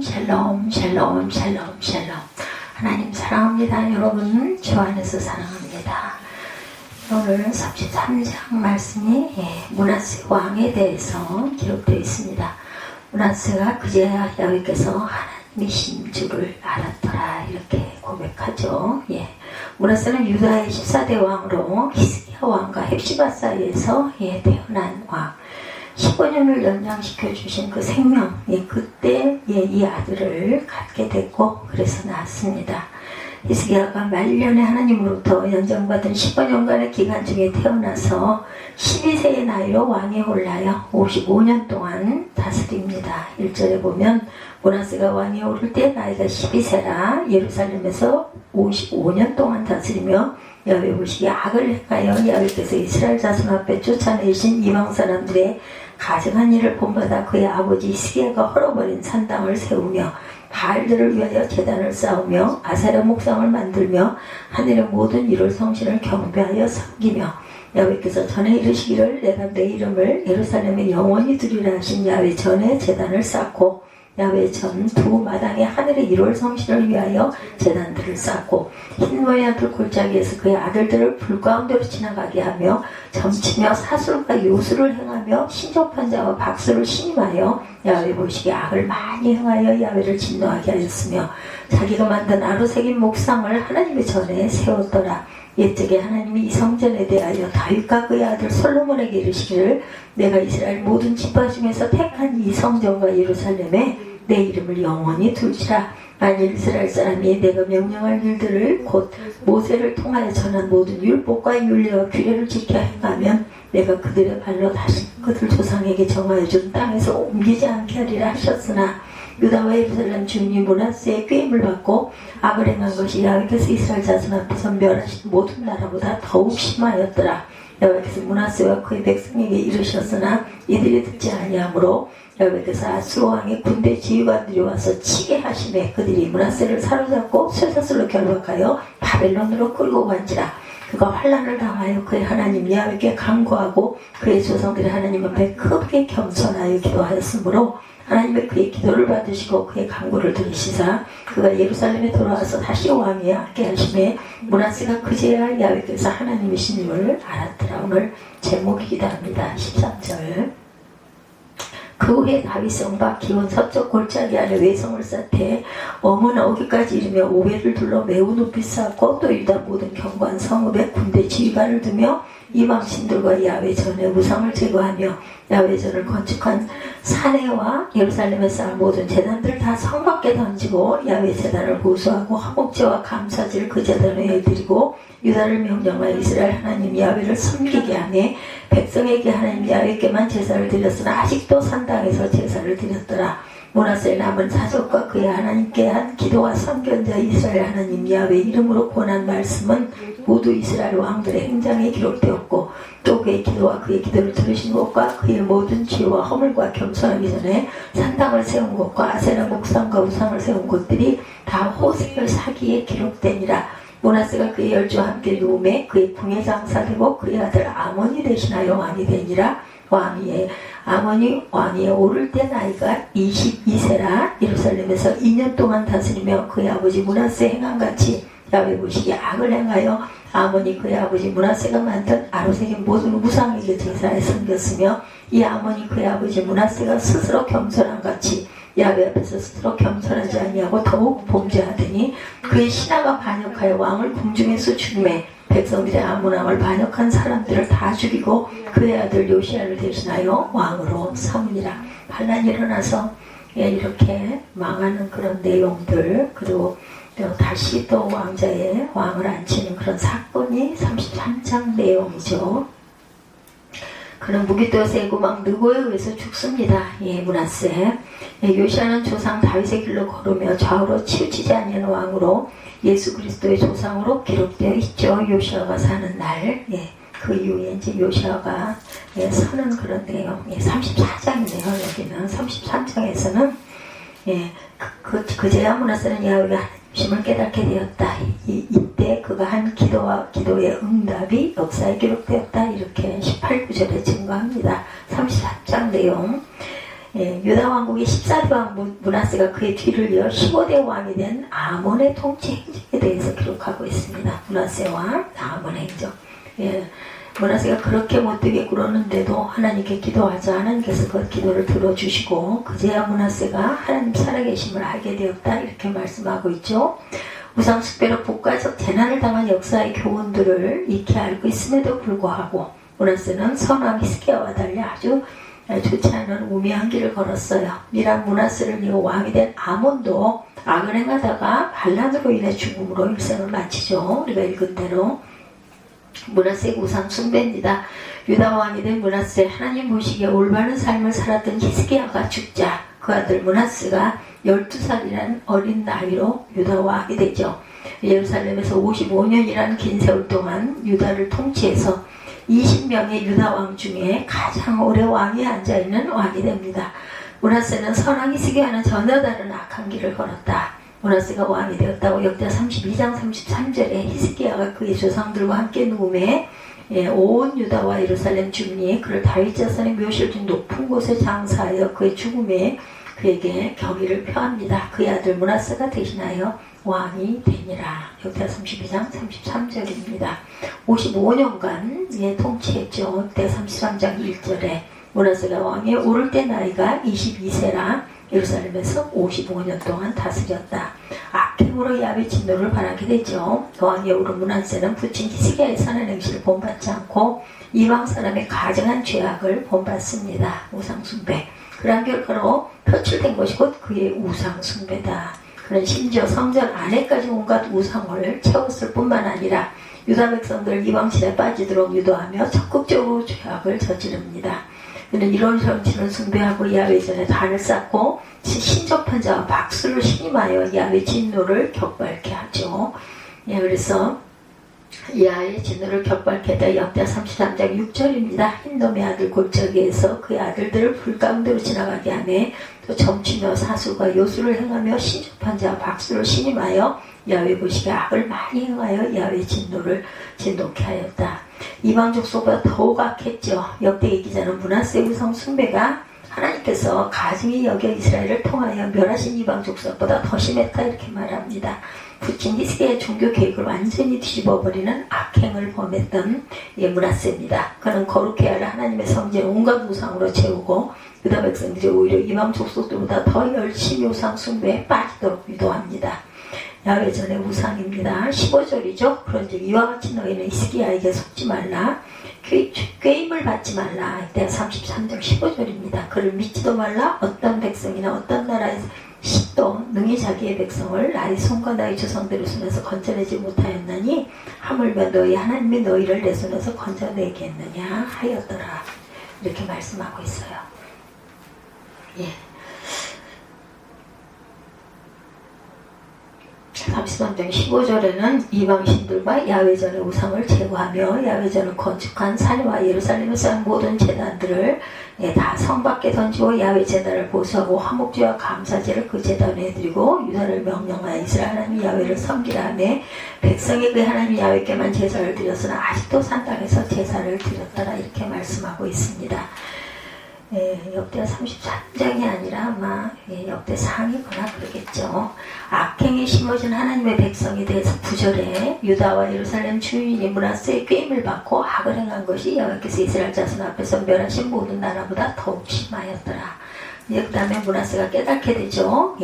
샬롬 샬롬 샬롬 샬롬. 하나님 사랑합니다. 여러분 주 안에서 사랑합니다. 오늘 33장 말씀이 므낫세 왕에 대해서 기록되어 있습니다. 므낫세가 그제야 야훼께서 하나님이신 줄을 알았더라 이렇게 고백하죠. 므낫세는 유다의 14대 왕으로 히스기야 왕과 헵시바 사이에서 태어난 왕. 15년을 연장시켜 주신 그 생명, 그때 이 아들을 갖게 됐고 그래서 낳았습니다. 히스기야가 말년에 하나님으로부터 연장받은 15년간의 기간 중에 태어나서 12세의 나이로 왕에 올라요 55년 동안 다스립니다. 1절에 보면 므낫세가 왕에 오를 때 나이가 12세라 예루살렘에서 55년 동안 다스리며 야훼 보시기에 악을 행하여 야훼께서 이스라엘 자손 앞에 쫓아내신 이방 사람들의 가증한 일을 본받아 그의 아버지 히스기야가 헐어버린 산당을 세우며 바알들을 위하여 제단을 쌓으며 아세라 목상을 만들며 하늘의 모든 이룰 성신을 경배하여 섬기며 야훼께서 전에 이르시기를 내가 내 이름을 예루살렘에 영원히 두리라 하신 야훼 전에 제단을 쌓고 야훼 전 두 마당에 하늘의 이룰 성신을 위하여 제단들을 쌓고 흰 모양 불 골짜기에서 그의 아들들을 불 가운데로 지나가게 하며 점치며 사술과 요술을 행하며 신접한 자와 박수를 신임하여 야훼 보시기에 악을 많이 행하여 야훼를 진노하게 하였으며 자기가 만든 아로새긴 목상을 하나님의 전에 세웠더라. 옛적에 하나님이 이 성전에 대하여 다윗과 그의 아들 솔로몬에게 이르시기를 내가 이스라엘 모든 지파 중에서 택한 이 성전과 예루살렘에 내 이름을 영원히 둘지라. 만일 이스라엘 사람이 내가 명령할 일들을 곧 모세를 통하여 전한 모든 율법과 윤례와 규례를 지켜 행하면 내가 그들의 발로 다시 그들 조상에게 정하여 준 땅에서 옮기지 않게 하리라 하셨으나 유다와 예루살렘 주인이 므낫세의 꾀임을 받고 악을 행한 것이 야훼께서 이스라엘 자손 앞에서 멸하신 모든 나라보다 더욱 심하였더라. 야훼께서 므낫세와 그의 백성에게 이르셨으나 이들이 듣지 아니하므로 야훼께서 아수르 왕의 군대 지휘관들이 와서 치게 하심에 그들이 므낫세를 사로잡고 쇠사슬로 결박하여 바벨론으로 끌고 간지라. 그가 환난을 당하여 그의 하나님 야훼께 간구하고 그의 조상들이 하나님 앞에 크게 겸손하여 기도하였으므로 하나님의 그의 기도를 받으시고 그의 간구를 들으시사 그가 예루살렘에 돌아와서 다시 왕위에 앉게 하심에 므낫세가 그제야 야훼께서 하나님이신 줄을 알았더라. 오늘 제목이기도 합니다. 13절. 그 후에 다윗 왕과 기온 서쪽 골짜기 아래 외성을 쌓되 엄은 어기까지 이르며 오베를 둘러 매우 높이 쌓고 또 유다 모든 견고한 성읍에 군대 지휘관을 두며 이방 신들과 야훼 전에 우상을 제거하며 야훼 전을 건축한 사내와 예루살렘에 쌓은 모든 제단들을 다 성 밖에 던지고 야훼 제단을 보수하고 화목제와 감사제를 그 제단에 드리고 유다를 명령하여 이스라엘 하나님 야훼를 섬기게 하며 백성에게 하나님 야훼께만 제사를 드렸으나 아직도 산당에서 제사를 드렸더라. 므낫세의 남은 사적과 그의 하나님께 한 기도와 선견자 이스라엘 하나님 야훼 이름으로 권한 말씀은 모두 이스라엘 왕들의 행장에 기록되었고 또 그의 기도와 그의 기도를 들으신 곳과 그의 모든 죄와 허물과 겸손하기 전에 산당을 세운 곳과 아세라 목상과 우상을 세운 곳들이 다 호세의 사기에 기록되니라. 므낫세가 그의 열조와 함께 누움에 그의 궁에 장사되고 그의 아들 아몬이 대신하여 왕이 되니라. 아몬이 왕위에 오를 때 나이가 22세라 예루살렘에서 2년 동안 다스리며 그의 아버지 므낫세 행함같이 야훼 보시기에 악을 행하여 아몬이 그의 아버지 므낫세가 만든 아로새긴 모든 우상에게 제사에 섬겼으며 이 아몬이 그의 아버지 므낫세가 스스로 겸손함같이 야훼 앞에서 스스로 겸손하지 아니하고 더욱 범죄하더니 그의 신하가 반역하여 왕을 궁중에서 죽임에 백성들의 아몬 왕을 반역한 사람들을 다 죽이고 그의 아들 요시야를 대신하여 왕으로 삼으니라. 반란이 일어나서 이렇게 망하는 그런 내용들 그리고 다시 또 왕자의 왕을 앉히는 그런 사건이 33장 내용이죠. 그는 무기토 세고 막 느고에 의해서 죽습니다. 므낫세. 요시야는 조상 다윗의 길로 걸으며 좌우로 치우치지 아니하는 왕으로 예수 그리스도의 조상으로 기록되어 있죠. 요시야가 사는 날. 그 이후에 이제 요시야가 서는 그런 내용. 34장이네요. 여기는 33장에서는 그제야 므낫세는 야훼가 하나님심을 깨닫게 되었다. 이때 그가 한 기도와 기도의 응답이 역사에 기록되었다. 이렇게 18, 9절에 증거합니다. 34장 내용. 유다 왕국의 14대 왕 므낫세가 그의 뒤를 이어 15대 왕이 된 아몬의 통치 행적에 대해서 기록하고 있습니다. 므낫세와 아몬의 행적. 므낫세가 그렇게 못되게 굴었는데도 하나님께 기도하자 하나님께서 그 기도를 들어주시고 그제야 므낫세가 하나님 살아계심을 알게 되었다 이렇게 말씀하고 있죠. 우상 숭배로 국가적 재난을 당한 역사의 교훈들을 익히 알고 있음에도 불구하고 므낫세는 선왕 히스기야와 달리 아주 좋지 않은 우매한 길을 걸었어요. 이란 므낫세를 이어 왕이 된 아몬도 악을 행하다가 반란으로 인해 죽음으로 일생을 마치죠. 우리가 읽은 대로 므낫세의 우상 숭배입니다. 유다 왕이 된 므낫세, 하나님 보시기에 올바른 삶을 살았던 히스기야가 죽자 그 아들 므낫세가 12살이라는 어린 나이로 유다 왕이 되죠. 예루살렘에서 55년이라는 긴 세월 동안 유다를 통치해서 20명의 유다 왕 중에 가장 오래 왕위에 앉아있는 왕이 됩니다. 므낫세는 선왕 히스기야와는 전혀 다른 악한 길을 걸었다. 므낫세가 왕이 되었다고 역대 32장 33절에 히스기야가 그의 조상들과 함께 누움에 온 유다와 예루살렘 주민이 그를 다윗 자손의 묘실 중 높은 곳에 장사하여 그의 죽음에 그에게 경의를 표합니다. 그의 아들 므낫세가 대신하여 왕이 되니라. 역대 32장 33절입니다. 55년간 통치했죠. 역대 33장 1절에 므낫세가 왕에 오를 때 나이가 22세라 예루살렘에서 55년 동안 다스렸다. 악행으로 야훼 진노를 바라게 되죠. 왕에 오른 므낫세는 부친 히스기야의 선한 행실을 본받지 않고 이방 사람의 가증한 죄악을 본받습니다. 우상 숭배. 그러한 결과로 표출된 것이 곧 그의 우상 숭배다. 그는 심지어 성전 안에까지 온갖 우상을 채웠을 뿐만 아니라 유다 백성들 이방신에 빠지도록 유도하며 적극적으로 죄악을 저지릅니다. 그는 이런 정치를 숭배하고 야훼 전에 단을 쌓고 신접한 자와 박수를 신임하여 야훼 진노를 격발케 하죠. 그래서 야훼 진노를 격발케 했다. 역대 33장 6절입니다. 흰놈의 아들 골짜기에서 그의 아들들을 불 가운데로 지나가게 하며 또 점치며 사수가 요술을 행하며 신접한 자와 박수를 신임하여 야훼 보시기에 악을 많이 행하여 야훼 진노를 진노케 하였다. 이방 족속보다 더욱 악했죠. 역대기 기자는 므낫세 우상 숭배가 하나님께서 가증히 여겨 이스라엘을 통하여 멸하신 이방 족속보다 더 심했다 이렇게 말합니다. 부친 히스기야의 종교 계획을 완전히 뒤집어버리는 악행을 범했던 므낫세입니다. 그는 거룩해야 할 하나님의 성전을 온갖 우상으로 채우고 유다 백성들이 오히려 이방 족속들보다 더 열심히 우상 숭배에 빠지도록 유도합니다. 야훼 전의 우상입니다. 15절이죠. 그런즉 이와 같이 너희는 히스기야에게 속지 말라. 꾀임을 받지 말라. 이때 33장 15절입니다. 그를 믿지도 말라. 어떤 백성이나 어떤 나라에서 또 능히 자기의 백성을 나의 손과 나의 조상들의 손에서 건져내지 못하였나니 하물며 너희 하나님이 너희를 내 손에서 건져내겠느냐 하였더라. 이렇게 말씀하고 있어요. 33장 15절에는 이방신들과 야훼전의 우상을 제거하며 야훼전을 건축한 산과 예루살렘에 쌓은 모든 제단들을 다 성 밖에 던지고 야훼 제단을 보수하고 화목제와 감사제를 그 제단에 드리고 유다를 명령하여 이스라엘 하나님 야훼를 섬기라 하며 백성이 그 하나님 야훼께만 제사를 드렸으나 아직도 산 땅에서 제사를 드렸더라 이렇게 말씀하고 있습니다. 역대 33장이 아니라 아마 역대 상이구나 그러겠죠. 악행에 심어진 하나님의 백성에 대해서 9절에 유다와 예루살렘 주민이 므낫세의 꾀임을 받고 악을 행한 것이 여호와께서 이스라엘 자손 앞에서 멸하신 모든 나라보다 더욱 심하였더라. 그 다음에 므낫세가 깨닫게 되죠.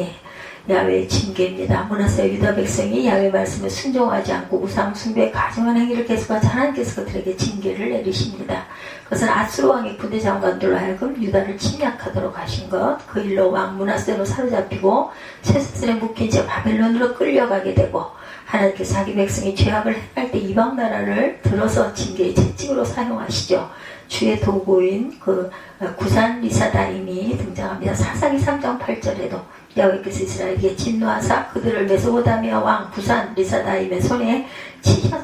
야훼의 징계입니다. 므낫세와 유다 백성이 야훼 말씀에 순종하지 않고 우상 숭배의 가증한 행위를 계속하자 하나님께서 그들에게 징계를 내리십니다. 그것은 아수르 왕의 부대 장관들로 하여금 유다를 침략하도록 하신 것, 그 일로 왕 므낫세로 사로잡히고 쇠사슬에 묶인 채 바벨론으로 끌려가게 되고 하나님께서 자기 백성이 죄악을 행할 때 이방 나라를 들어서 징계의 채찍으로 사용하시죠. 주의 도구인 그 구산 리사다임이 등장합니다. 사사기 3장 8절에도 여호와께서 이스라엘에게 진노하사 그들을 메소포타미아 왕 구산 리사다임의 손에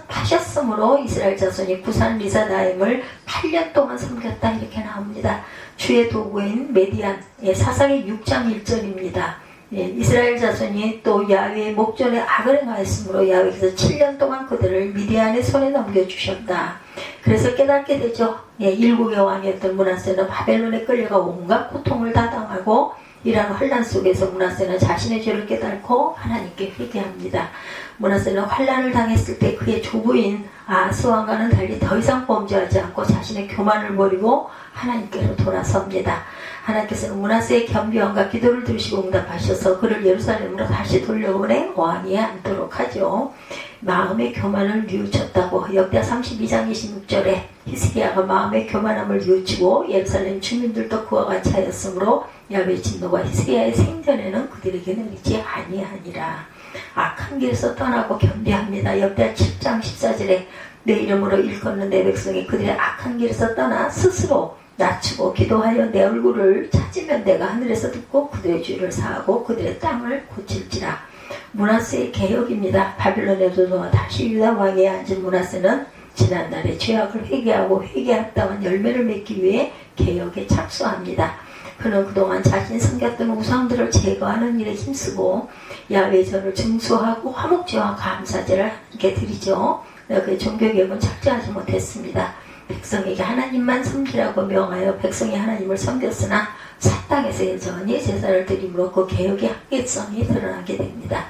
파셨으므로 이스라엘 자손이 구산 리사다임을 8년 동안 섬겼다 이렇게 나옵니다. 주의 도구인 메디안 사사기 6장 1절입니다. 이스라엘 자손이 또 야훼의 목전에 악을 행하였으므로 야훼께서 7년 동안 그들을 미디안의 손에 넘겨주셨다. 그래서 깨닫게 되죠. 일국의 왕이었던 므낫세는 바벨론에 끌려가 온갖 고통을 다 당하고 이러한 환란 속에서 므낫세는 자신의 죄를 깨닫고 하나님께 회개합니다. 므낫세는 환란을 당했을 때 그의 조부인 아하스 왕과는 달리 더 이상 범죄하지 않고 자신의 교만을 버리고 하나님께로 돌아섭니다. 하나님께서는 므낫세의 겸비함과 기도를 들으시고 응답하셔서 그를 예루살렘으로 다시 돌려보내 왕위에 앉도록 하죠. 마음의 교만을 뉘우쳤다고 역대 32장 26절에 히스기야가 마음의 교만함을 뉘우치고 예루살렘 주민들도 그와 같이 하였으므로 야훼의 진노가 히스기야의 생전에는 그들에게 내리지 아니하니라. 악한 길에서 떠나고 겸비합니다. 역대 7장 14절에 내 이름으로 일컫는 내 백성이 그들의 악한 길에서 떠나 스스로 낮추고 기도하여 내 얼굴을 찾으면 내가 하늘에서 듣고 그들의 죄를 사하고 그들의 땅을 고칠지라. 므낫세의 개혁입니다. 바빌론에도 돌아 다시 유다 왕위에 앉은 므낫세는 지난날의 죄악을 회개하고 회개합당한 열매를 맺기 위해 개혁에 착수합니다. 그는 그동안 자신이 섬겼던 우상들을 제거하는 일에 힘쓰고 야훼의 전을 증수하고 화목제와 감사제를 하나님께 드리죠. 그의 종교개혁은 철저하지 못했습니다. 백성에게 하나님만 섬기라고 명하여 백성이 하나님을 섬겼으나 사땅에서 여전히 제사를 드림으로 그 개혁의 한계성이 드러나게 됩니다.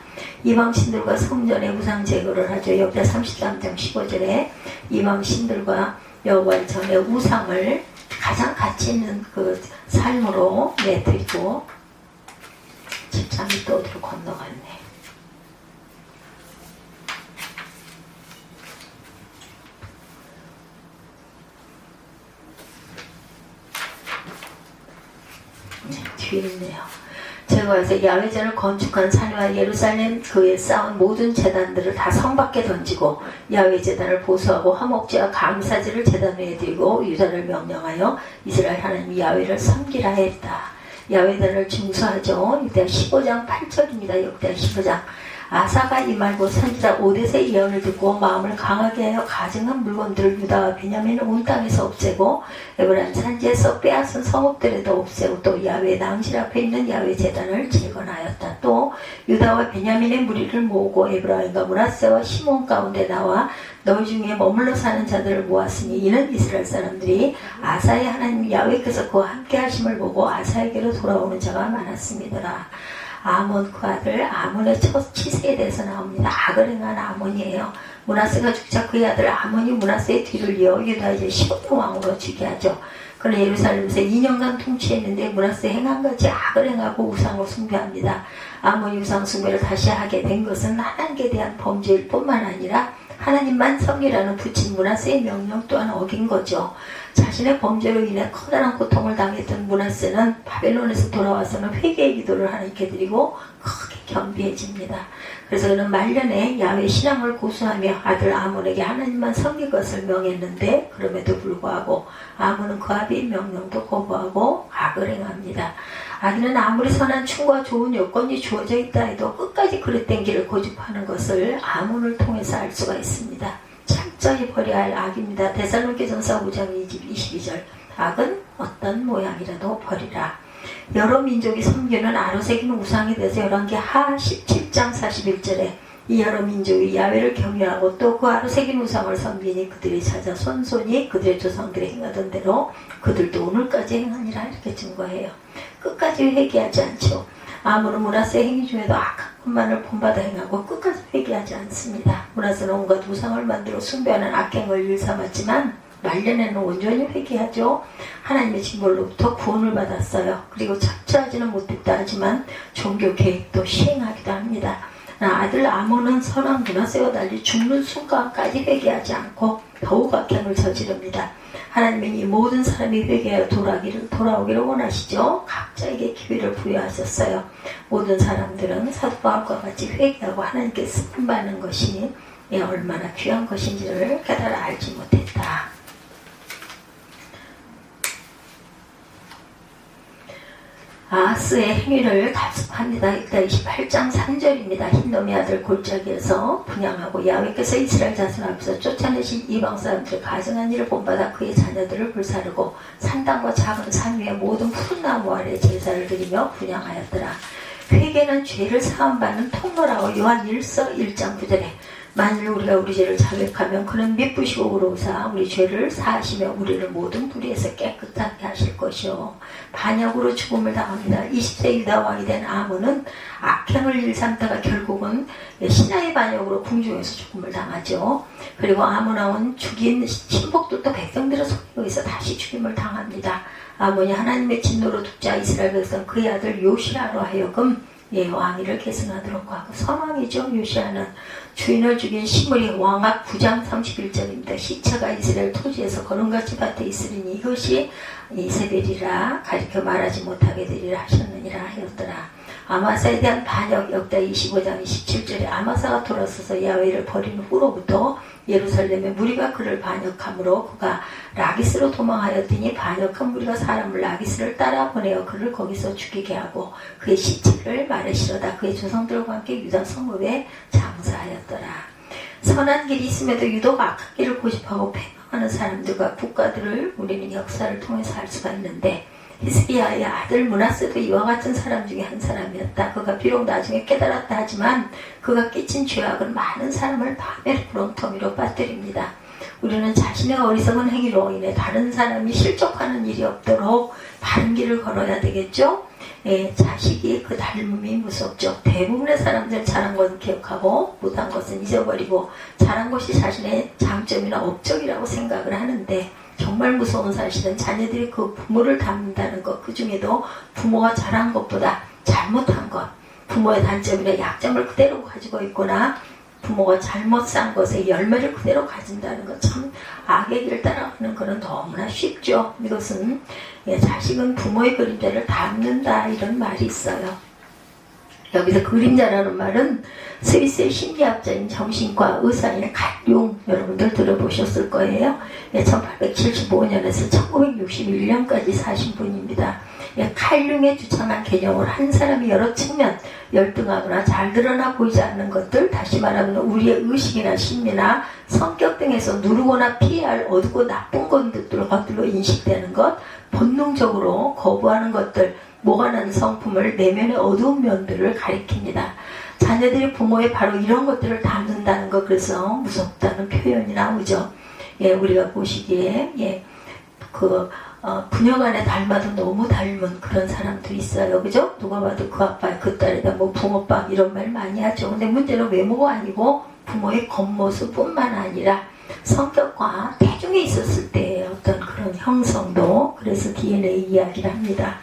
이방신들과 성전의 우상 제거를 하죠. 역대 33장 15절에 이방신들과 여호와의 전의 우상을 가장 가치 있는 그 삶으로 내드리고 10장이 또 어디로 건너갔네. 뒤에 있네요. 제거해서 야훼전을 건축한 사내와 예루살렘 그에 쌓은 모든 제단들을 다 성 밖에 던지고 야훼 제단을 보수하고 화목제와 감사제를 제단 위에 드리고 유다를 명령하여 이스라엘 하나님 야훼를 섬기라 했다. 야훼단을 증수하죠. 역대 15장 8절입니다. 역대 15장. 아사가 이 말고 선지자 오뎃의 예언을 듣고 마음을 강하게 하여 가증한 물건들을 유다와 베냐민 온 땅에서 없애고 에브라임 산지에서 빼앗은 성읍들에도 없애고 또 야훼 낭실 앞에 있는 야훼 제단을 재건하였다. 또 유다와 베냐민의 무리를 모으고 에브라임과 므낫세와 시몬 가운데 나와 너희 중에 머물러 사는 자들을 모았으니 이는 이스라엘 사람들이 아사의 하나님 야훼께서 그와 함께 하심을 보고 아사에게로 돌아오는 자가 많았습니다. 아몬 그 아들 아몬의 첫 치세에 대해서 나옵니다. 악을 행한 아몬이에요. 므낫세가 죽자 그의 아들 아몬이 므낫세의 뒤를 이어 유다 이제 15대 왕으로 즉위 하죠. 그는 예루살렘에서 2년간 통치했는데 므낫세 행한 같이 악을 행하고 우상을 숭배합니다. 아몬이 우상 숭배를 다시 하게 된 것은 하나님께 대한 범죄일 뿐만 아니라 하나님만 섬기라는 부친 므낫세의 명령 또한 어긴 거죠. 자신의 범죄로 인해 커다란 고통을 당했던 므낫세는 바벨론에서 돌아와서는 회개의 기도를 하나님께 드리고 크게 겸비해집니다. 그래서 그는 말년에 야훼 신앙을 고수하며 아들 아몬에게 하나님만 섬길 것을 명했는데 그럼에도 불구하고 아몬은 그 아비의 명령도 거부하고 악을 행합니다. 아기는 아무리 선한 충과 좋은 여건이 주어져 있다 해도 끝까지 그릇된 길을 고집하는 것을 아몬을 통해서 알 수가 있습니다. 철저히 버려야 할 악입니다. 데살로니가전서 5장 22절 악은 어떤 모양이라도 버리라. 여러 민족이 섬기는 아로새긴 우상에 대해서 열왕기하 17장 41절에 이 여러 민족이 야훼를 경외하고 또 그 아로새긴 우상을 섬기니 그들이 찾아 손손이 그들의 조상들이 행하던 대로 그들도 오늘까지 행하니라 이렇게 증거해요. 끝까지 회개하지 않죠. 아무런 므낫세 행위 중에도 악한 것만을 본받아 행하고 끝까지 회개하지 않습니다. 므낫세는 온갖 우상을 만들어 숭배하는 악행을 일삼았지만 말년에는 온전히 회개하죠. 하나님의 징벌로부터 구원을 받았어요. 그리고 철저하지는 못했다 하지만 종교 계획도 시행하기도 합니다. 아들 아몬은 선한 므낫세와 달리 죽는 순간까지 회개하지 않고 더욱 악행을 저지릅니다. 하나님은 이 모든 사람이 회개하여 돌아오기를 원하시죠. 각자에게 기회를 부여하셨어요. 모든 사람들은 사도 바울과 같이 회개하고 하나님께 쓰임받는 것이 얼마나 귀한 것인지를 깨달아 알지 못했다. 아하스의 행위를 답습합니다. 일단 28장 3절입니다. 흰놈의 아들 골짜기에서 분양하고 야훼께서 이스라엘 자손 앞에서 쫓아내신 이방 사람들의 가증한 일을 본받아 그의 자녀들을 불사르고 산당과 작은 산 위에 모든 푸른 나무 아래 제사를 드리며 분양하였더라. 회개는 죄를 사함받는 통로라고 요한 1서 1장 9절에 만일 우리가 우리 죄를 자백하면 그는 미쁘시고 의로우사 우리 죄를 사하시며 우리를 모든 불의에서 깨끗하게 하실 것이요. 반역으로 죽음을 당합니다. 20세 유다 왕이 된 아몬은 악행을 일삼다가 결국은 신하의 반역으로 궁중에서 죽음을 당하죠. 그리고 아몬 왕은 죽인 신복들도 백성들의 손에 의해서 다시 죽임을 당합니다. 아몬이 하나님의 진노로 죽자 이스라엘 백성 그의 아들 요시아로 하여금 왕위를 계승하도록 하고 선왕이죠. 요시아는 주인을 죽인 시므리 왕악 9장 31절입니다. 시체가 이스라엘 토지에서 거름같이 밭에 있으리니 이것이 이세벨이라 가리켜 말하지 못하게 되리라 하셨느니라 하였더라. 아마사에 대한 반역 역다 25장 27절에 아마사가 돌아서서 야훼를 버린 후로부터 예루살렘에 무리가 그를 반역함으로 그가 라기스로 도망하였더니 반역한 무리가 사람을 라기스를 따라 보내어 그를 거기서 죽이게 하고 그의 시체를 말에 실어다 그의 조상들과 함께 유다 성읍에 장사하였더라. 선한 길이 있음에도 유독 악한 길을 고집하고 패망하는 사람들과 국가들을 우리는 역사를 통해서 알 수가 있는데 히스기야의 아들 므낫세도 이와 같은 사람 중에 한 사람이었다. 그가 비록 나중에 깨달았다 하지만 그가 끼친 죄악은 많은 사람을 밤의 구렁텅이로 빠뜨립니다. 우리는 자신의 어리석은 행위로 인해 다른 사람이 실족하는 일이 없도록 바른 길을 걸어야 되겠죠. 자식이 그 닮음이 무섭죠. 대부분의 사람들은 잘한 것은 기억하고 못한 것은 잊어버리고 잘한 것이 자신의 장점이나 업적이라고 생각을 하는데 정말 무서운 사실은 자녀들이 그 부모를 닮는다는 것, 그 중에도 부모가 잘한 것보다 잘못한 것, 부모의 단점이나 약점을 그대로 가지고 있거나 부모가 잘못 산 것의 열매를 그대로 가진다는 것, 참 악의 길을 따라가는 것은 너무나 쉽죠. 이것은 자식은 부모의 그림자를 닮는다 이런 말이 있어요. 여기서 그림자라는 말은 스위스의 심리학자인 정신과 의사인 칼융 여러분들 들어보셨을 거예요. 1875년에서 1961년까지 사신 분입니다. 칼융의 주창한 개념을 한 사람이 여러 측면 열등하거나 잘 드러나 보이지 않는 것들, 다시 말하면 우리의 의식이나 심리나 성격 등에서 누르거나 피해야 할 어둡고 나쁜 것들로 인식되는 것, 본능적으로 거부하는 것들, 모관한 성품을 내면의 어두운 면들을 가리킵니다. 자녀들이 부모의 바로 이런 것들을 닮는다는 것, 그래서 무섭다는 표현이 나오죠. 우리가 보시기에 부녀간에 닮아도 너무 닮은 그런 사람들이 있어요. 그죠? 누가 봐도 그 아빠의 그 딸이다, 뭐 붕어빵 이런 말 많이 하죠. 근데 문제는 외모가 아니고 부모의 겉모습 뿐만 아니라 성격과 대중에 있었을 때의 어떤 그런 형성도, 그래서 DNA 이야기를 합니다.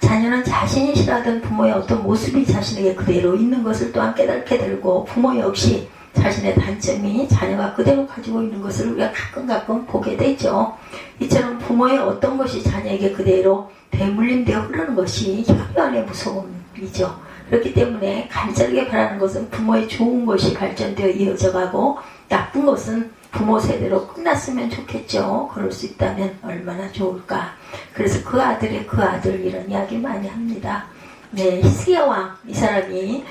자녀는 자신이 싫어하던 부모의 어떤 모습이 자신에게 그대로 있는 것을 또한 깨닫게 되고, 부모 역시 자신의 단점이 자녀가 그대로 가지고 있는 것을 우리가 가끔 보게 되죠. 이처럼 부모의 어떤 것이 자녀에게 그대로 대물림되어 흐르는 것이 혈연의 무서움이죠. 그렇기 때문에 간절하게 바라는 것은 부모의 좋은 것이 발전되어 이어져가고 나쁜 것은 부모 세대로 끝났으면 좋겠죠. 그럴 수 있다면 얼마나 좋을까. 그래서 그 아들의 그 아들 이런 이야기 많이 합니다. 히스기야 왕, 이 사람이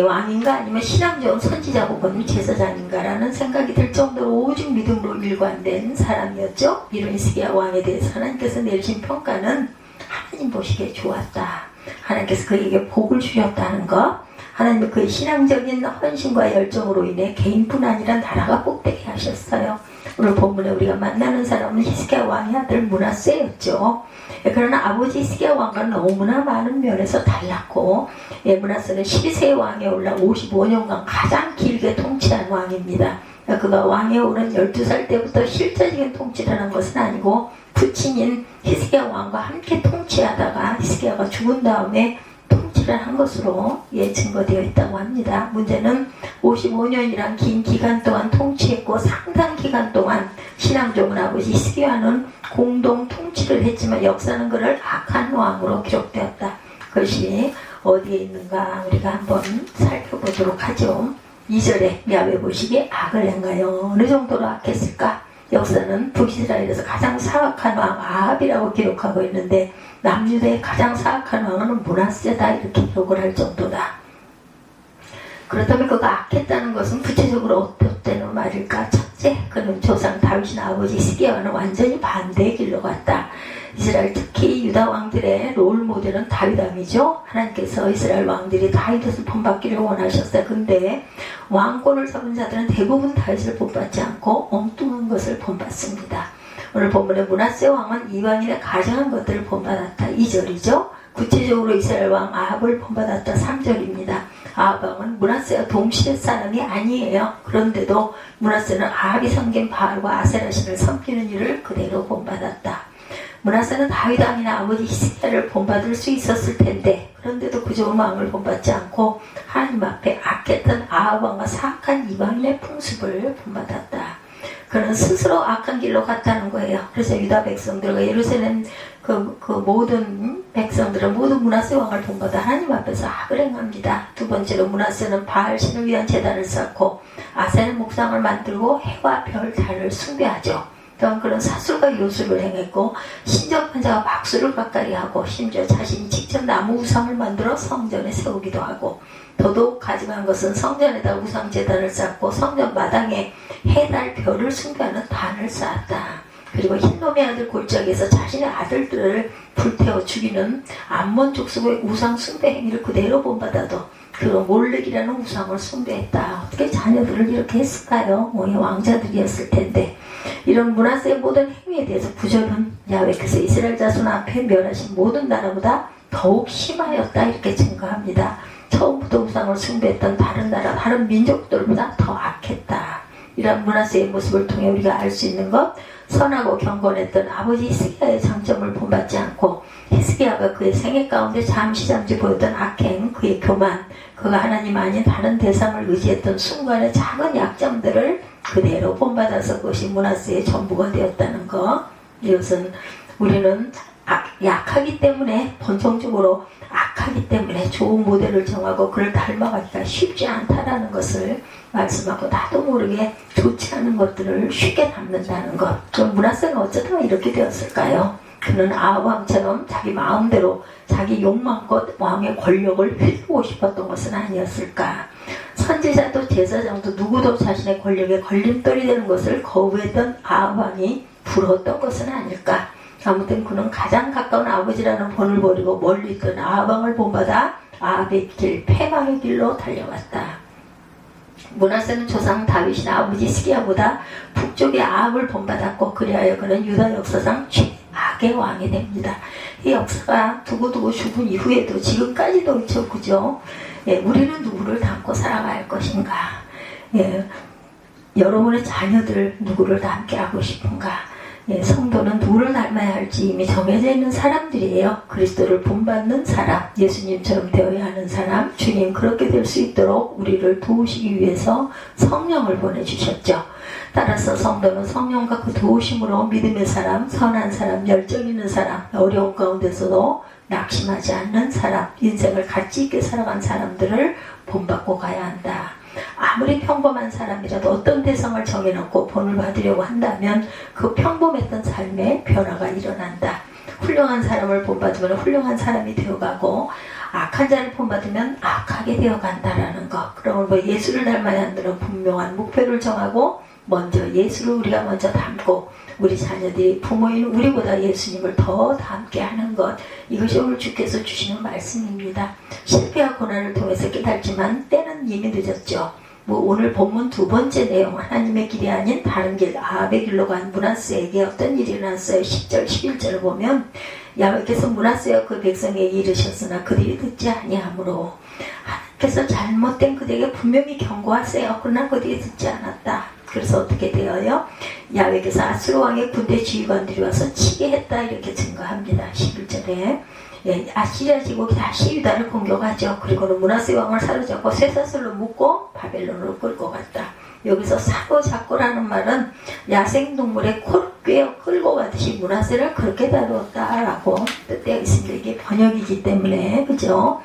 왕인가 아니면 신앙 좋은 선지자 혹은 제사장인가라는 생각이 들 정도로 오직 믿음으로 일관된 사람이었죠. 이런 히스기야 왕에 대해서 하나님께서 내리신 평가는 하나님 보시기에 좋았다. 하나님께서 그에게 복을 주셨다는 것, 하나님은 그의 신앙적인 헌신과 열정으로 인해 개인뿐 아니라 나라가 복되게 하셨어요. 오늘 본문에 우리가 만나는 사람은 히스기야 왕의 아들 므낫세였죠. 그러나 아버지 히스기야 왕과는 너무나 많은 면에서 달랐고, 므낫세는 12세의 왕에 올라 55년간 가장 길게 통치한 왕입니다. 그가 왕에 오른 12살 때부터 실제적인 통치를 한 것은 아니고 부친인 히스기야 왕과 함께 통치하다가 히스기야가 죽은 다음에 통치를 한 것으로 증거되어 있다고 합니다. 문제는 55년이란 긴 기간 동안 통치했고 상당 기간 동안 신앙 좋은 아버지 히스기야는 공동 통치를 했지만 역사는 그를 악한 왕으로 기록되었다. 그것이 어디에 있는가 우리가 한번 살펴보도록 하죠. 2절에 야훼 보시기에 악을 행하여 어느 정도로 악했을까? 역사는 북이스라엘에서 가장 사악한 왕 아합이라고 기록하고 있는데 남유다의 가장 사악한 왕은 므낫세다 이렇게 기록을 할 정도다. 그렇다면 그가 악했다는 것은 구체적으로 어떻다는 말일까? 첫째, 그는 조상 다윗이나 아버지 히스기야와는 완전히 반대의 길로 갔다. 이스라엘 특히 유다 왕들의 롤 모델 모델은 다윗 왕이죠. 하나님께서 이스라엘 왕들이 다윗을 본받기를 원하셨어요. 근데 왕권을 잡은 자들은 대부분 다윗을 본받지 않고 엉뚱한 것을 본받습니다. 오늘 본문의 므낫세 왕은 이방인의 가증한 것들을 본받았다. 2절이죠. 구체적으로 이스라엘 왕 아합을 본받았다. 3절입니다. 아합 왕은 므낫세와 동시대 사람이 아니에요. 그런데도 므낫세는 아합이 섬긴 바알과 아세라 신을 섬기는 일을 그대로 본받았다. 므낫세는 다윗 왕이나 아버지 히스기야를 본받을 수 있었을 텐데 그런데도 그 좋은 왕을 본받지 않고 하나님 앞에 악했던 아합 왕과 사악한 이방인의 풍습을 본받았다. 그는 스스로 악한 길로 갔다는 거예요. 그래서 유다 백성들과 예루살렘 그 모든 백성들은 모두 므낫세 왕을 본받아 하나님 앞에서 악을 행합니다. 두 번째로 므낫세는 바알 신을 위한 제단을 쌓고 아세라 목상을 만들고 해와 별, 달을 숭배하죠. 또한 그런 사술과 요술을 행했고 신접한 자가 박수를 가까이 하고 심지어 자신이 직접 나무 우상을 만들어 성전에 세우기도 하고 더더욱 가증한 것은 성전에다 우상 제단을 쌓고 성전 마당에 해, 달, 별을 숭배하는 단을 쌓았다. 그리고 흰놈의 아들 골짜기에서 자신의 아들들을 불태워 죽이는 암몬 족속의 우상 숭배 행위를 그대로 본받아도 그 몰렉이라는 우상을 숭배했다. 어떻게 자녀들을 이렇게 했을까요? 왕자들이었을 텐데. 이런 므낫세의 모든 행위에 대해서 9절은 야훼께서 이스라엘 자손 앞에 멸하신 모든 나라보다 더욱 심하였다 이렇게 증거합니다. 처음부터 우상을 숭배했던 다른 나라, 다른 민족들보다 더 악했다. 이런 므낫세의 모습을 통해 우리가 알 수 있는 것, 선하고 경건했던 아버지 히스기야의 장점을 본받지 않고 히스기야가 그의 생애 가운데 잠시 보였던 악행, 그의 교만, 그가 하나님 아닌 다른 대상을 의지했던 순간의 작은 약점들을 그대로 본받아서 그것이 므낫세의 전부가 되었다는 것. 이것은 우리는 약하기 때문에 본성적으로 악하기 때문에 좋은 모델을 정하고 그를 닮아가기가 쉽지 않다라는 것을 말씀하고 나도 모르게 좋지 않은 것들을 쉽게 담는다는 것. 그럼 므낫세는 어쩌다가 이렇게 되었을까요? 그는 아합 왕처럼 자기 마음대로 자기 욕망껏 왕의 권력을 휘두르고 싶었던 것은 아니었을까? 선지자도 제사장도 누구도 자신의 권력에 걸림돌이 되는 것을 거부했던 아합 왕이 부러웠던 것은 아닐까? 아무튼 그는 가장 가까운 아버지라는 본을 버리고 멀리 있던 아합 왕을 본받아 아합의 길, 패망의 길로 달려갔다. 므낫세는 조상 다윗이나 아버지 히스기야보다 북쪽의 아합을 본받았고 그리하여 그는 유다 역사상 최악의 왕이 됩니다. 이 역사가 두고두고 죽은 이후에도 지금까지도 있죠. 그죠? 예, 우리는 누구를 닮고 살아갈 것인가? 예, 여러분의 자녀들 누구를 닮게 하고 싶은가? 예, 성도는 누구를 닮아야 할지 이미 정해져 있는 사람들이에요. 그리스도를 본받는 사람, 예수님처럼 되어야 하는 사람, 주님 그렇게 될 수 있도록 우리를 도우시기 위해서 성령을 보내주셨죠. 따라서 성도는 성령과 그 도우심으로 믿음의 사람, 선한 사람, 열정 있는 사람, 어려운 가운데서도 낙심하지 않는 사람, 인생을 가치 있게 살아간 사람들을 본받고 가야 한다. 아무리 평범한 사람이라도 어떤 대상을 정해놓고 본을 받으려고 한다면 그 평범했던 삶에 변화가 일어난다. 훌륭한 사람을 본받으면 훌륭한 사람이 되어가고 악한 자를 본받으면 악하게 되어간다라는 것. 그러면 예수를 닮아야 한다는 분명한 목표를 정하고 먼저 예수를 우리가 먼저 닮고 우리 자녀들이 부모인 우리보다 예수님을 더 닮게 하는 것. 이것이 오늘 주께서 주시는 말씀입니다. 실패와 고난을 통해서 깨닫지만 때는 이미 늦었죠. 오늘 본문 두 번째 내용, 하나님의 길이 아닌 다른 길, 아합의 길로 간 므낫세에게 어떤 일이 일어났어요? 10절, 11절을 보면 야훼께서 므낫세와 그 백성에게 이르셨으나 그들이 듣지 아니하므로 하나님께서 잘못된 그들에게 분명히 경고하세요. 그러나 그들이 듣지 않았다. 그래서 어떻게 되어요? 야훼께서 아수르 왕의 군대 지휘관들이 와서 치게 했다 이렇게 증거합니다. 11절에 아시리아 제국이 다시 유다를 공격하죠. 그리고는 므낫세 왕을 사로잡고 쇠사슬로 묶고 바벨론으로 끌고 갔다. 여기서 사로잡고라는 말은 야생동물의 코를 꿰어 끌고 가듯이 므낫세를 그렇게 다루었다라고 뜻되어 있습니다. 이게 번역이기 때문에 그죠?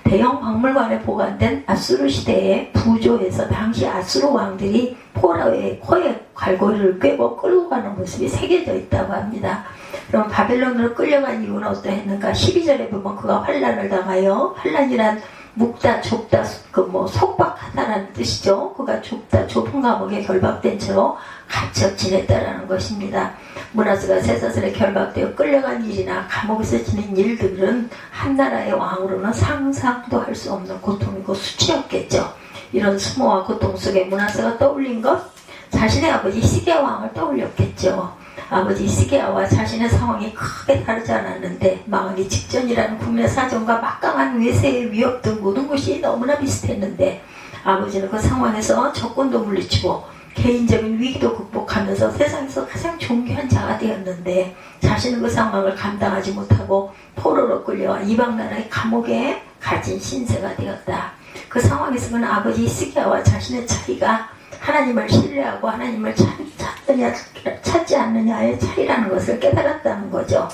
대형 박물관에 보관된 아수르 시대의 부조에서 당시 아수르 왕들이 포로의 코에 갈고리를 꿰고 끌고 가는 모습이 새겨져 있다고 합니다. 그럼 바벨론으로 끌려간 이유는 어떠했는가? 12절에 보면 그가 환난을 당하여, 환난이란 묵다 좁다 속박하다라는 뜻이죠. 그가 좁다 좁은 감옥에 결박된 채로 갇혀 지냈다라는 것입니다. 므낫세가 쇠사슬에 결박되어 끌려간 일이나 감옥에서 지낸 일들은 한 나라의 왕으로는 상상도 할 수 없는 고통이고 수치였겠죠. 이런 수모와 고통 속에 므낫세가 떠올린 것, 자신의 아버지 히스기야 왕을 떠올렸겠죠. 아버지 히스기야와 자신의 상황이 크게 다르지 않았는데 망하기 직전이라는 국내 사정과 막강한 외세의 위협 등 모든 것이 너무나 비슷했는데 아버지는 그 상황에서 적군도 물리치고 개인적인 위기도 극복하면서 세상에서 가장 존귀한 자가 되었는데 자신은 그 상황을 감당하지 못하고 포로로 끌려와 이방 나라의 감옥에 갇힌 신세가 되었다. 그 상황에서 그는 아버지 히스기야와 자신의 차이가 하나님을 신뢰하고 하나님을 찾지 않느냐의 차이라는 것을 깨달았다는 거죠.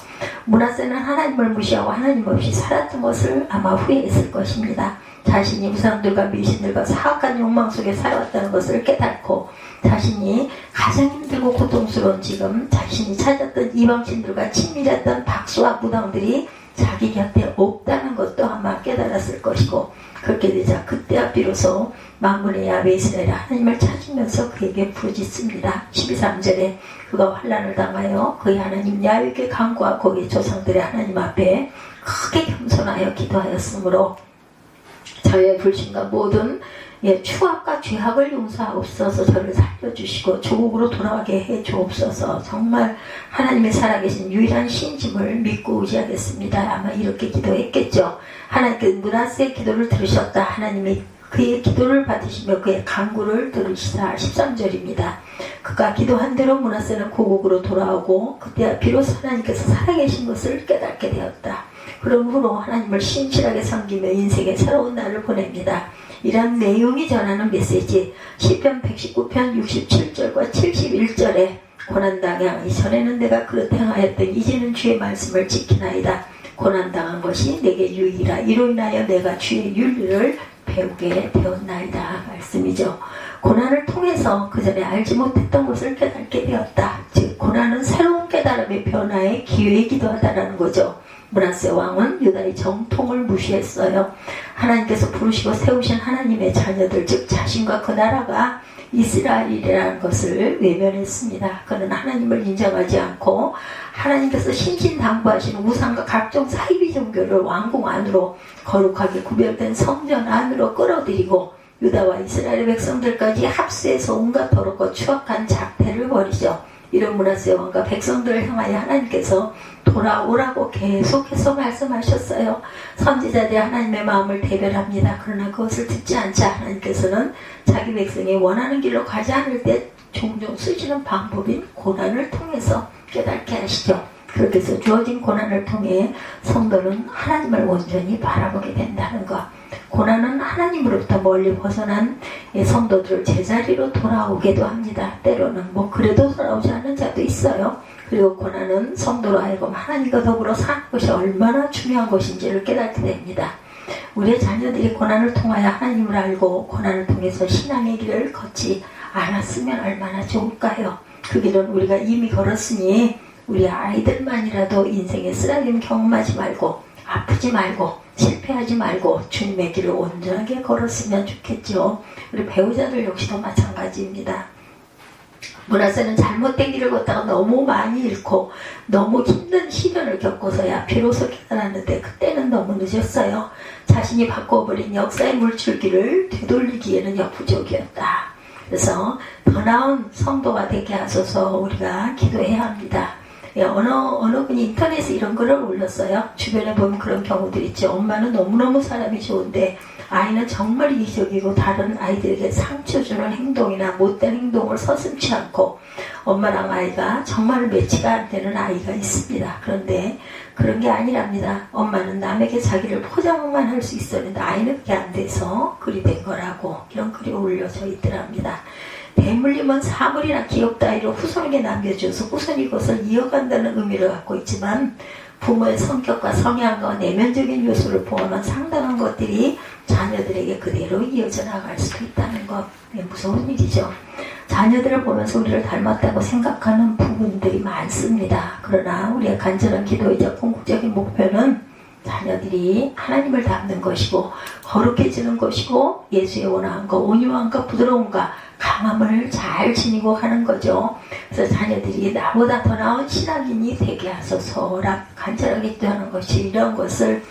므낫세는 하나님을 무시하고 하나님 없이 살았던 것을 아마 후회했을 것입니다. 자신이 우상들과 미신들과 사악한 욕망 속에 살아왔다는 것을 깨닫고 자신이 가장 힘들고 고통스러운 지금 자신이 찾았던 이방신들과 친밀했던 박수와 무당들이 자기 곁에 없다는 것도 아마 깨달았을 것이고 그렇게 되자 그때야 비로소 만군의 야훼 이스라엘 하나님을 찾으면서 그에게 부르짖습니다. 12~13절에 그가 환난을 당하여 그의 하나님 야훼께 간구하고 그의 조상들의 하나님 앞에 크게 겸손하여 기도하였으므로 저의 불신과 모든 추악과 죄악을 용서하옵소서. 저를 살려주시고 조국으로 돌아가게 해주옵소서. 정말 하나님의 살아계신 유일한 신심을 믿고 의지하겠습니다. 아마 이렇게 기도했겠죠. 하나님께 므낫세의 기도를 들으셨다. 하나님이 그의 기도를 받으시며 그의 간구를 들으시다. 13절입니다. 그가 기도한 대로 므낫세는 고국으로 돌아오고 그때 비로소 하나님께서 살아계신 것을 깨닫게 되었다. 그런 후로 하나님을 신실하게 섬기며 인생의 새로운 날을 보냅니다. 이런 내용이 전하는 메시지 시편 119편 67절과 71절에 고난당하기 전에는 내가 그릇 행하였더니 이제는 주의 말씀을 지키나이다. 고난당한 것이 내게 유익이라. 이로 인하여 내가 주의 윤리를 배우게 되었나이다 말씀이죠. 고난을 통해서 그전에 알지 못했던 것을 깨닫게 되었다. 즉 고난은 새로운 깨달음의 변화의 기회이기도 하다라는 거죠. 므낫세 왕은 유다의 정통을 무시했어요. 하나님께서 부르시고 세우신 하나님의 자녀들, 즉 자신과 그 나라가 이스라엘이라는 것을 외면했습니다. 그는 하나님을 인정하지 않고 하나님께서 신신당부하신 우상과 각종 사이비 종교를 왕궁 안으로 거룩하게 구별된 성전 안으로 끌어들이고 유다와 이스라엘 백성들까지 합세해서 온갖 더럽고 추악한 작태를 벌이죠. 이런 므낫세 왕과 백성들을 향하여 하나님께서 돌아오라고 계속해서 말씀하셨어요. 선지자들이 하나님의 마음을 대변합니다. 그러나 그것을 듣지 않자 하나님께서는 자기 백성이 원하는 길로 가지 않을 때 종종 쓰시는 방법인 고난을 통해서 깨닫게 하시죠. 그렇게 해서 주어진 고난을 통해 성도는 하나님을 온전히 바라보게 된다는 것. 고난은 하나님으로부터 멀리 벗어난 성도들을 제자리로 돌아오게도 합니다. 때로는 그래도 돌아오지 않는 자도 있어요. 그리고 고난은 성도로 하여금 하나님과 더불어 사는 것이 얼마나 중요한 것인지를 깨닫게 됩니다. 우리의 자녀들이 고난을 통하여 하나님을 알고 고난을 통해서 신앙의 길을 걷지 않았으면 얼마나 좋을까요? 그 길은 우리가 이미 걸었으니 우리 아이들만이라도 인생의 쓰라림 경험하지 말고 아프지 말고 실패하지 말고 주님의 길을 온전하게 걸었으면 좋겠죠. 우리 배우자들 역시도 마찬가지입니다. 므낫세는 잘못된 길을 걷다가 너무 많이 잃고 너무 힘든 시련을 겪고서야 비로소 깨달았는데 그때는 너무 늦었어요. 자신이 바꿔버린 역사의 물줄기를 되돌리기에는 역부족이었다. 그래서 더 나은 성도가 되게 하소서 우리가 기도해야 합니다. 어느 분이 인터넷에 이런 글을 올렸어요. 주변에 보면 그런 경우들 있죠. 엄마는 너무너무 사람이 좋은데 아이는 정말 이기적이고 다른 아이들에게 상처 주는 행동이나 못된 행동을 서슴지 않고 엄마랑 아이가 정말 매치가 안 되는 아이가 있습니다. 그런데 그런 게 아니랍니다. 엄마는 남에게 자기를 포장만 할 수 있었는데 아이는 그게 안 돼서 글이 된 거라고 이런 글이 올려져 있더랍니다. 대물림은 사물이나 기업 따위로 후손에게 남겨줘서 후손이 그것을 이어간다는 의미를 갖고 있지만 부모의 성격과 성향과 내면적인 요소를 포함한 상당한 것들이 자녀들에게 그대로 이어져 나갈 수도 있다는 것. 무서운 일이죠. 자녀들을 보면서 우리를 닮았다고 생각하는 부분들이 많습니다. 그러나 우리의 간절한 기도이자 궁극적인 목표는 자녀들이 하나님을 닮는 것이고 거룩해지는 것이고 예수의 원함과 온유함과 부드러움과 강함을 잘 지니고 하는 거죠. 그래서 자녀들이 나보다 더 나은 신앙인이 되게 하소서라 간절하게 기도하는 것이 이런 것을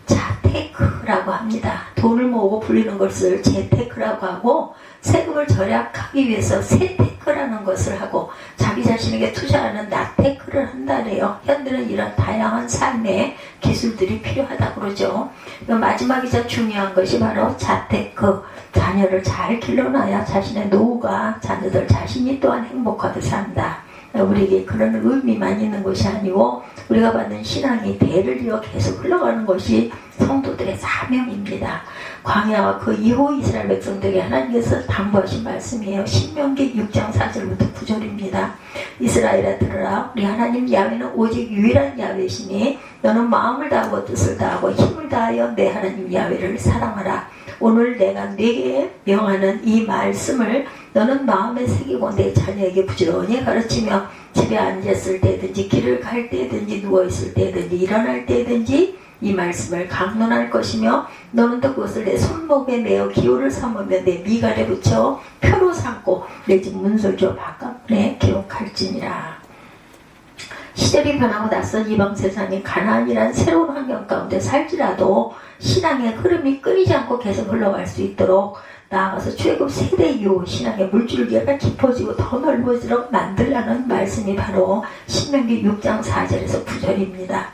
자테크라고 합니다. 돈을 모으고 불리는 것을 재테크라고 하고 세금을 절약하기 위해서 세테크라는 것을 하고 자기 자신에게 투자하는 나테크를 한다래요. 현대는 이런 다양한 삶의 기술들이 필요하다고 그러죠. 마지막이자 중요한 것이 바로 자테크. 자녀를 잘 길러놔야 자신의 노후가 자녀들 자신이 또한 행복하게 산다. 우리에게 그런 의미만 있는 것이 아니고 우리가 받는 신앙이 대를 이어 계속 흘러가는 것이 성도들의 사명입니다. 광야와 그 이후 이스라엘 백성들에게 하나님께서 당부하신 말씀이에요. 신명기 6장 4절부터 9절입니다. 이스라엘아 들으라. 우리 하나님 야훼는 오직 유일한 야훼시니 너는 마음을 다하고 뜻을 다하고 힘을 다하여 내 하나님 야훼를 사랑하라. 오늘 내가 네게 명하는 이 말씀을 너는 마음에 새기고 내 자녀에게 부지런히 가르치며 집에 앉았을 때든지 길을 갈 때든지 누워있을 때든지 일어날 때든지 이 말씀을 강론할 것이며 너는 또 그것을 내 손목에 매어 기호를 삼으며 내 미간에 붙여 표로 삼고 내 집 문설주 바깥문에 기록할지니라. 시절이 변하고 낯선 이방 세상에 가나안이란 새로운 환경 가운데 살지라도 신앙의 흐름이 끊이지 않고 계속 흘러갈 수 있도록 나아가서 출애굽 세대 이후 신앙의 물줄기가 깊어지고 더 넓어지도록 만들라는 말씀이 바로 신명기 6장 4절에서 9절입니다.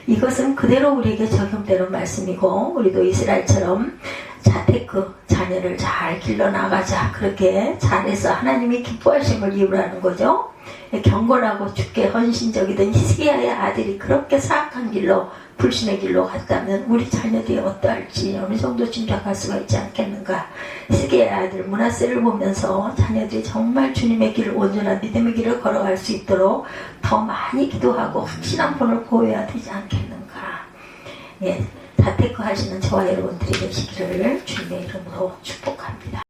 이것은 그대로 우리에게 적용되는 말씀이고 우리도 이스라엘처럼 자테크, 자녀를 잘 길러나가자. 그렇게 잘해서 하나님이 기뻐하심을 이유라는 거죠. 경건하고 주께 헌신적이던 히스기야의 아들이 그렇게 사악한 길로 불신의 길로 갔다면 우리 자녀들이 어떠할지 어느 정도 짐작할 수가 있지 않겠는가. 히스기야의 아들 므낫세를 보면서 자녀들이 정말 주님의 길, 온전한 믿음의 길을 걸어갈 수 있도록 더 많이 기도하고 확실한 본을 보여야 되지 않겠는가. 자테크 하시는 저와 여러분들이 되시기를 주님의 이름으로 축복합니다.